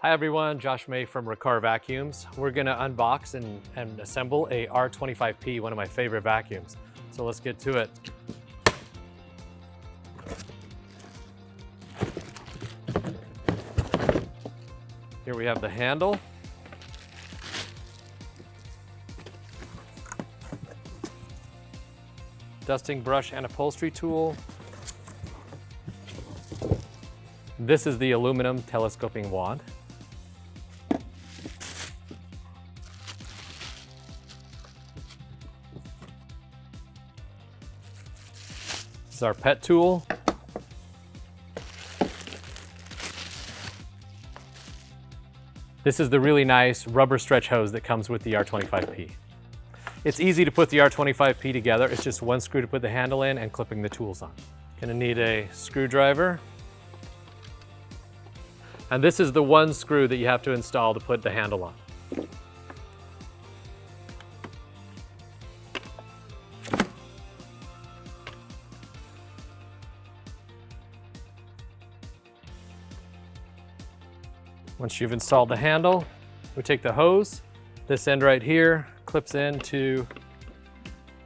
Hi everyone, Josh May from Riccar Vacuums. We're gonna unbox and assemble a R25P, one of my favorite vacuums. So let's get to it. Here we have the handle. Dusting brush and upholstery tool. This is the aluminum telescoping wand. This is our pet tool. This is the really nice rubber stretch hose that comes with the R25P. It's easy to put the R25P together. It's just one screw to put the handle in and clipping the tools on. Gonna need a screwdriver. And this is the one screw that you have to install to put the handle on. Once you've installed the handle, we take the hose. This end right here clips into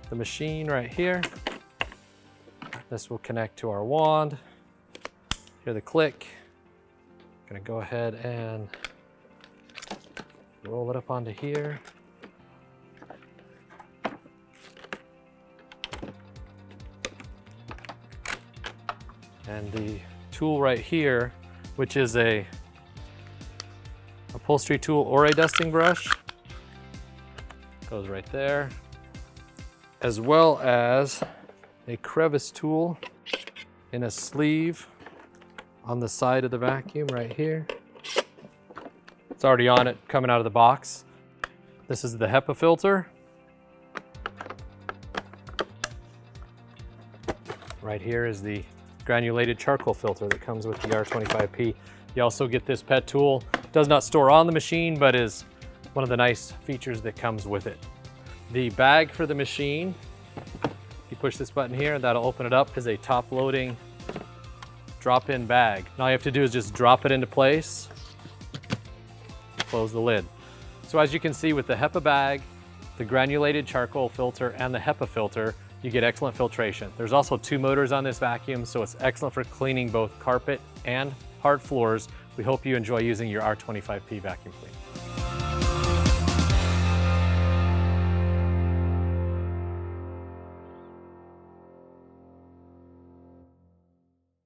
the machine right here. This will connect to our wand. Hear the click. I'm gonna go ahead and roll it up onto here. And the tool right here, which is a upholstery tool or a dusting brush, goes right there, as well as a crevice tool in a sleeve on the side of the vacuum right here. It's already on it, coming out of the box. This is the HEPA filter. Right here is the granulated charcoal filter that comes with the R25P. You also get this pet tool. Does not store on the machine, but is one of the nice features that comes with it. The bag for the machine, you push this button here, that'll open it up, is a top-loading drop-in bag. And all you have to do is just drop it into place, close the lid. So as you can see with the HEPA bag, the granulated charcoal filter, and the HEPA filter, you get excellent filtration. There's also 2 motors on this vacuum, so it's excellent for cleaning both carpet and hard floors. We hope you enjoy using your R25P vacuum cleaner.